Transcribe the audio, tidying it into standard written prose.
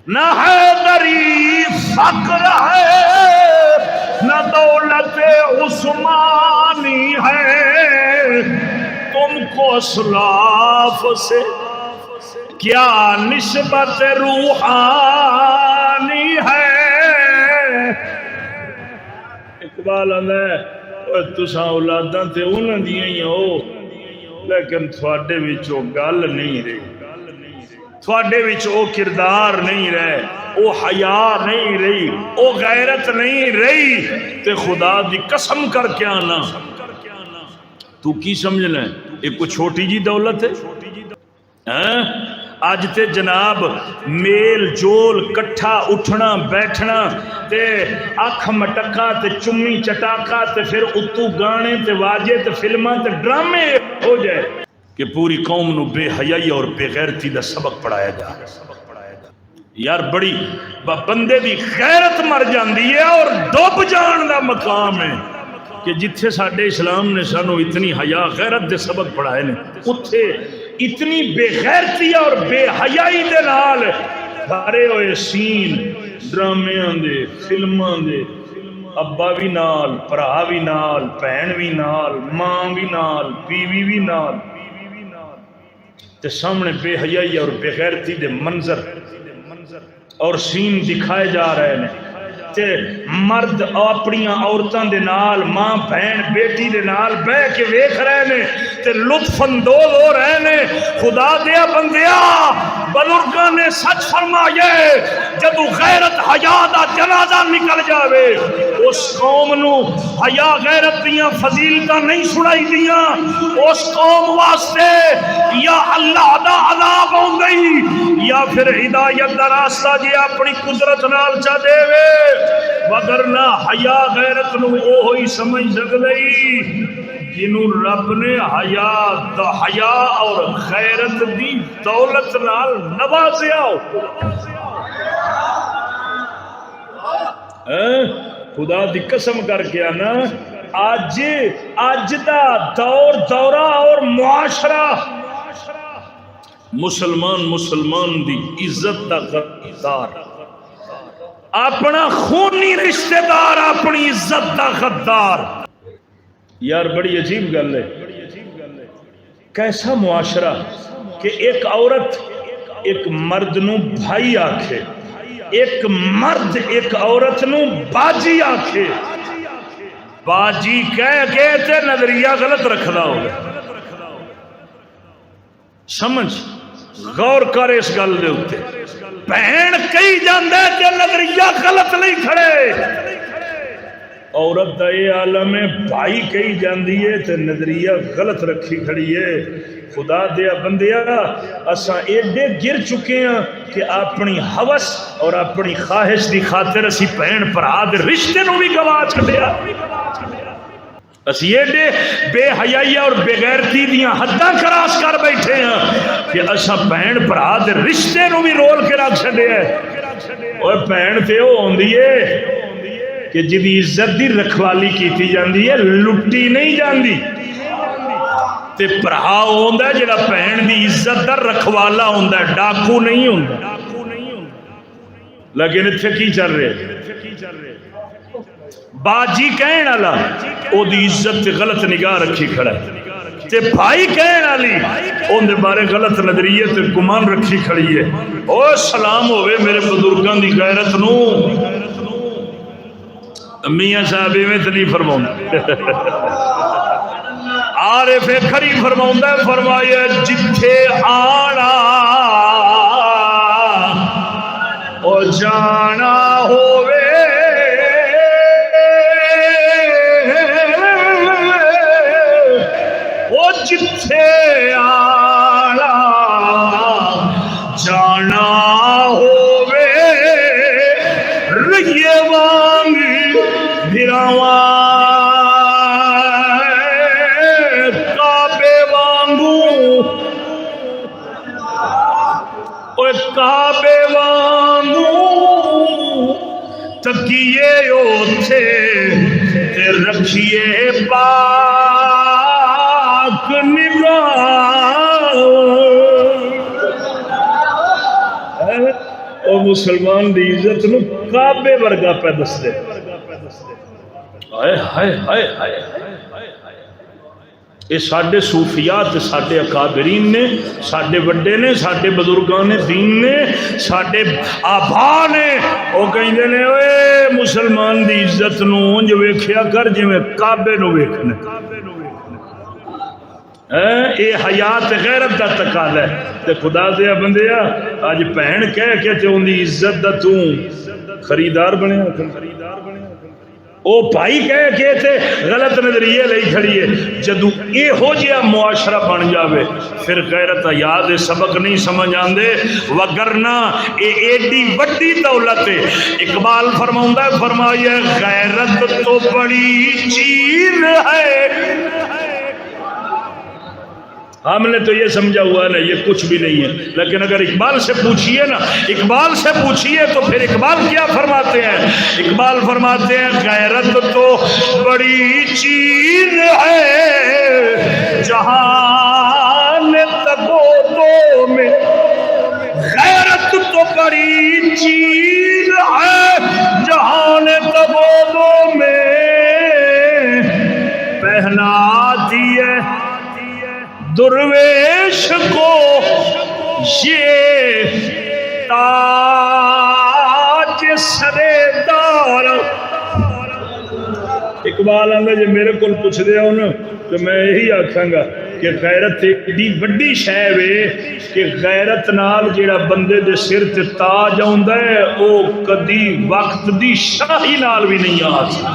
نہ حیدری فقر ہے نہ دولت عثمانی ہے، تم کو اسلاف سے کیا نسبت روحانی ہے۔ اقبال آندا ہے تساں اولاداں تے انہاں دیاں ہی ہو، لیکن تھوڑے وچوں گل نہیں رہی، تھوڑے وچ او کردار نہیں رہے، او حیا نہیں رہی، او غیرت نہیں رہی، تے خدا دی قسم کر کے آنا تو کی سمجھنا ہے یہ کوئی چھوٹی جی دولت ہے؟ اج تے جناب میل جول کٹھا اٹھنا بیٹھنا تے اکھ مٹکا تے چمی چٹاکا تے پھر اتو گانے تے واجے تے فلماں تے ڈرامے ہو جائے کہ پوری قوم نو بے حیائی اور بے غیرتی دا سبق پڑھایا جا۔ یار بڑی بندے دی غیرت مر جاندی ہے اور ڈوب جان دا مقام ہے کہ جتھے ساڈے اسلام نے سانو اتنی حیا غیرت دے سبق پڑھائے نے، اتھے اتنی بے غیرتی اور بے حیائی دے نال بھرے ہوئے سین ڈرامیاں دے فلماں دے، ابا بھی نال، بھرا بھی نال، بہن بھی نال، ماں بھی نال، بیوی بھی نال، تے سامنے بے حیائی اور بے غیرتی دے منظر اور سین دکھائے جا رہے ہیں تے مرد اپنی عورتاں دے نال، ماں بہن بیٹی دے نال بہ کے ویکھ رہے ہیں تے لطف اندوز ہو رہے ہیں۔ خدا دیا بندیا بزرگاں نے سچ فرمایا جدو غیرت حیا دا جنازہ نکل جاوے اس قوم نو حیا غیرت دیاں فضیلتاں نہیں سنائی دیاں، اس قوم واسطے یا اللہ دا عذاب ہوندی یا پھر ہدایت دا راستہ جی اپنی قدرت نال چا دے وے، وگرنہ حیا غیرت نو اوہی سمجھ سکدی جنوں رب نے حیا اور غیرت دی دولت نال نوازیا ہو۔ خدا دی قسم کر کے آنا اج دا دورہ اور معاشرہ مسلمان دی عزت دا غدار، اپنا خونی رشتہ دار اپنی عزت دا غدار۔ یار بڑی عجیب گل ہے، کیسا معاشرہ کہ ایک عورت ایک مرد نو بھائی آکھے، ایک مرد ایک عورت نو باجی آکھے، باجی کہہ کے تے نظریہ غلط رکھدا ہو۔ سمجھ غور کر اس گل دے اوتے، بہن کہی جاندے تے نظریہ غلط نہیں کھڑے، عورت دا یہ عالم ہے بھائی کہی جاندی ہے تے نظریہ غلط رکھی کھڑی ہے۔ خدا دیا بندیا اساں ایڈے گر چکے ہیں کہ اپنی ہوس اور اپنی خواہش دی خاطر اسی بہن بھرا دے رشتے نو بھی گوا چھڈیا، اسی ایڈے بے حیائی اور بے غیرتی دیاں حداں کراس کر بیٹھے ہیں کہ اساں بہن بھرا دے رشتے نو بھی رول کے رکھ چھڈیا ہے۔ اور بہن تے او ہوندی ہے کہ جدی عزت دی رکھوالی کیتی جاندی ہے لٹی نہیں جاندی، تے بھرا ہوندا ہے جڑا بہن دی عزت دا رکھوالا ہوندا ہے، ڈاکو نہیں ہوندا۔ لیکن اتھے کی چل رہے باجی کہن والا او دی عزت تے غلط نگاہ رکھی کھڑا ہے، تے بھائی کہن والی اون دے بارے غلط نظریے تے گمان رکھی کھڑی ہے۔ او سلام ہوئے میرے بزرگاں دی غیرت نو۔ میاں صاحب میں تو نہیں فرماؤں عارف کھری فرماؤں فرمایا جتھے آنا او جانا ہووے او جتھے آنا جانا ہووے رہیے وانگی کعبے وانگو کعبے وانگو تکیے اوتھے تے رکھیے پاک نگاہ۔ او مسلمان دی عزت نو کعبے ورگا پہ دس دے ہائے ہائے ہائے ہائے یہ ساڈے صوفیات ساڈے اکابرین نے ساڈے وڈے نے ساڈے بزرگان نے دین نے ساڈے آبا نے وہ کہندے نے اوے مسلمان دی عزت نو انج ویکھیا کر جویں کعبے نو ویکھنا اے حیات غیرت دا تقاضا ہے تے خدا دیا بندیا اج بہن کہہ کے تے اون دی عزت دا تو خریدار بنیا او بھائی کہہ کے تے غلط نظریے لئی کھڑی ہے جدو اے ہو جیا معاشرہ بن جاوے پھر غیرت یاد سبق نہیں سمجھ آندے وگرنہ اے ایڈی وڈی دولت ہے اقبال فرماوندا ہے فرمایا غیرت تو بڑی چیز ہے ہم نے تو یہ سمجھا ہوا ہے یہ کچھ بھی نہیں ہے لیکن اگر اقبال سے پوچھئے نا اقبال سے پوچھئے تو پھر اقبال کیا فرماتے ہیں اقبال فرماتے ہیں غیرت تو بڑی چیز ہے جہان تگودو میں غیرت تو بڑی چیز ہے جہان تگودو میں پہنا دیے درویش کو یہ تاج سرے دار اقبال آندا جے میرے کو پوچھ دے ہو نا تو میں یہی آکھاں گا کہ غیرت ایڈی وڈی شے وے کہ غیرت نال جیڑا بندے دے سر تے تاج آوندا ہے او کدی وقت دی شاہی نال بھی نہیں آ سکدا